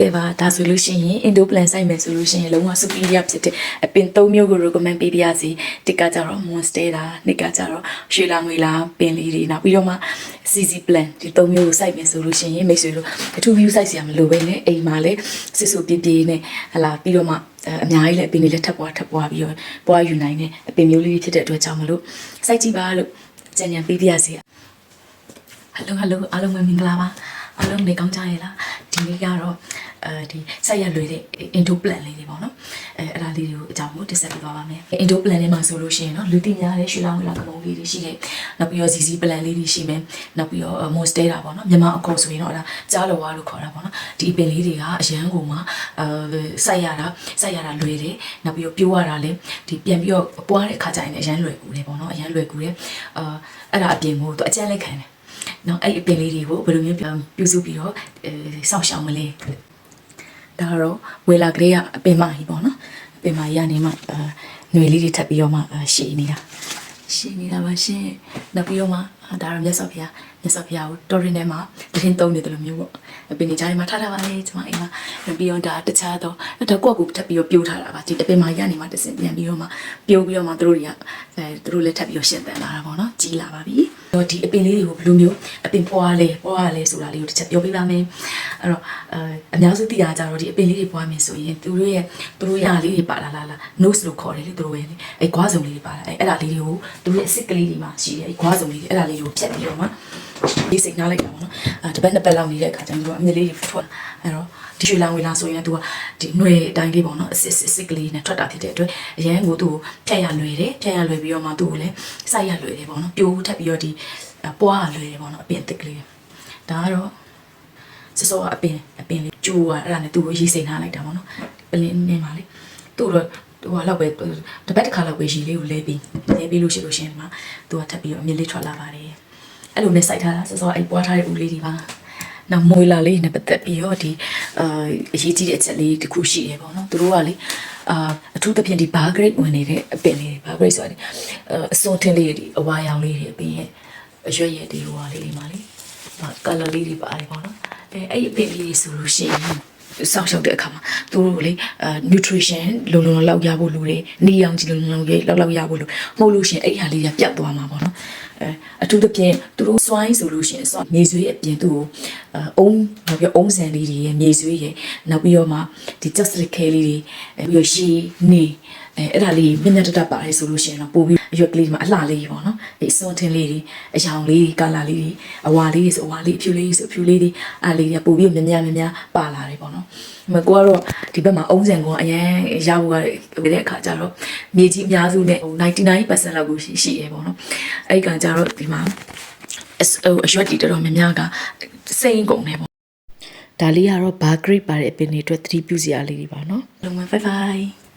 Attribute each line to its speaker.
Speaker 1: Eva, that's solution Indo plan side solution, long superior pit, a pin tomio recommend PBRC, Ticataro, Monstera, Nicataro, Shilamila, Penliri, Napioma, CZ plan, the tomio side solution, makes you 2 views I see am low, a male, Sisu Pipine, la Piloma, a mile, Pinilla water, boy united, a pimulated to a chamalo, Saiti Balo, Jania PBRC. Hello, Alum Minglava, Alum de Contaila, Timigaro. ဒီဆက်ရလွယ်တဲ့ into plan လေးတွေပေါ့နော်အဲ့ဒါလေးတွေကိုအကြောင်းကိုတက်ဆက်ပြသွားပါမယ် into plan လေးမှာဆိုလို့ရှိရင်เนาะလူသိများတဲ့ရွှေလောင်းဝေလာကမုံလေးတွေရှိတယ်နောက်ပြီးတော့ CC plan လေးတွေရှိမယ်နောက်ပြီးတော့ monstera ပေါ့နော်မြန်မာအခေါ်ဆိုရင်တော့ဒါကြားလောဝါလို့ခေါ်တာပေါ့နော်ဒီအပင်လေးတွေကအရန်ကုန်မှာစိုက်ရတာလွယ်တယ်နောက်ပြီးတော့ပြိုးရတာလည်းဒီပြန်ပြီးတော့ပွားတဲ့အခါကျရင်လည်းအရန်လွယ်ကူတယ်ပေါ့နော်အရန်လွယ်ကူတယ်အဲ့ဒါအပြင်ကိုသူအကျဉ်းလိုက်ခံတယ်နော်အဲ့အပင်လေးတွေကိုဘယ်လိုမျိုးပြုစုပြီးတော့စောင့်ရှောက်မလဲဒါတော့ဝေလာကလေးကအပင်မကြီးပေါ့နော်အပင်မကြီးကနေမှຫນွေလေးတွေထပ်ပြီးတော့မှရှည်နေတာပါရှင်နောက်ပြီးတော့မှဒါတော့မြတ်စွာဘုရားကိုတော်ရင်ထဲမှာတရင်သုံးနေတယ်လို့မျိုးပေါ့အပင်တွေကြားထဲမှာထားပါလေကျွန်မအိမ်မှာပြီးတော့ဒါတခြားတော့ကိုယ့်ကိုထပ်ပြီးတော့ပြိုးထားတာပါဒီအပင်မကြီးကနေမှတစင်ပြန်ပြီးတော့မှပြိုးပြီးတော့မှသူတို့လည်းထပ်ပြီးတော့ရှင်းတန်လာတာပေါ့နော်ကြီးလာပါပြီတော့ဒီအပင်လေးတွေကိုဘယ်လိုမျိုးအပင်ပွားလဲဆိုတာလေးကိုတစ်ချက်ပြောပြပါမယ်အဲ့တော့အများစုသိရကြတော့ဒီအပင်လေးတွေပွားမယ်ဆိုရင်သူတို့ရလေးတွေပါလာ nose လို့ခေါ်တယ်လေသူတို့ရဲ့အဲ့ခွားစုံလေးတွေပါလာအဲ့ဒါလေးတွေကိုသူတို့ရဲ့အစ်စ်ကလေးတွေမှာရှိတယ်အဲ့ခွားစုံလေးတွေအဲ့ဒါလေးကိုဖြတ်ပြီးတော့မှဒီစိတ်နားလိုက်တာပေါ့နော်တစ်ပတ်နှစ်ပတ်လောက်နေတဲ့အခါကျရင်တို့အမြဲလေးတွေထွက်အဲ့တော့ဒီရွှေလောင်ဝေလာဆိုရင်သူကဒီຫນွေအတိုင်းလေးပေါ့နော်အစ်ကလေးနဲ့ထွက်တာဖြစ်တဲ့အတွက်အရင်ကသူ့ကိုဖြတ်ရလွယ်ပြီးတော့မှသူ့ကိုလည်းစိုက်ရလွယ်တယ်ပေါ့နော်ပြိုးထပ်ပြီးတော့ဒီပွားရလွယ်တယ်ပေါ့နော်အပင်တစ်ကလေးဒါကတော့စောအပင်လေးကျိုးအဲ့ဒါနဲ့သူ့ကိုရေးစိတ်ထားလိုက်တာပေါ့နော်ပလင်းနေမှာလေသူ့တော့သူကလောက်ပဲတစ်ပတ်တစ်ခါလောက်ပဲရေလေးကိုလဲပြီးလို့ရှိရင်မှသူကထပ်ပြီးတော့အမြင့်လေးထွက်လာပါတယ်အဲ့လိုနဲ့စိုက်ထားတာစောအဲ့ပွားထားတဲ့ဦးလေးတွေပါနောက်မွေလာလေးနဲ့ပတ်သက်ပြီးတော့ဒီအရေးကြီးတဲ့အချက်လေးတစ်ခုရှိတယ်ပေါ့နော်သူတို့ကလေအထူးသဖြင့်ဒီ bar grade ဝင်နေတဲ့အပင်လေးတွေ bar grade ဆိုတာအစွန်းထင်းလေးတွေအဝါရောင်လေးတွေအပင်ရဲ့အရွက်ရဲ့ဒီဟိုဟာလေးတွေမှာလေ color လေးတွေပါတယ်ပေါ့နော်အဲ့အပင်လေးတွေဆိုလို့ရှိရင်စောင့်ရှောက်တဲ့အခါမှာသူတို့လေ nutrition လုံလောက်ရဖို့လိုတယ်နေအောင်ကြည့်လုံလောက်ရဖို့လိုမဟုတ်လို့ရှိရင်အဲ့ဟာလေးကပြတ်သွားမှာပေါ့နော်အထူးသဖြင့်သူတို့စွိုင်းဆိုလို့ရှိရင်မြေဆွေးအပြင်သူ့ကိုနောက်ပြီးအုံးဆန်လေးတွေရဲ့မြေဆွေးရဲ့နောက်ပြီးတော့မှဒီ just ခဲလေးတွေပြီးတော့ရှည်နေအဲ့ဒါလေးမြင့်တတ်ပါတယ်ဆိုလို့ရှိရင်တော့ပို့ပြီးအရွက်ကလေးမှာအလှလေးပေါ့နော်အဲ့စွန်းထင်းလေးတွေအယောင်လေးတွေကာလာလေးတွေအဝါလေးတွေဆိုအဝါလေးအဖြူလေးဆိုအဖြူလေးတွေအားလေးတွေပို့ပြီးများပါလာတယ်ပေါ့နော်ကိုကတော့ဒီဘက်မှာအုံးဆန်ကအရင်ရဖို့ရတဲ့အခါကျတော့မြေကြီးအများစုနဲ့99% လောက်ကိုရှိရပေါ့နော်အဲ့ကကြတော့ဒီမှာအရွက်တီတော်များကစိန်ကုန်နေပေါ့ဒါလေးကတော့ bar grade ပါတဲ့အပင်တွေအတွက်သတိပြုစရာလေးတွေပါနော်လုံးဝ bye bye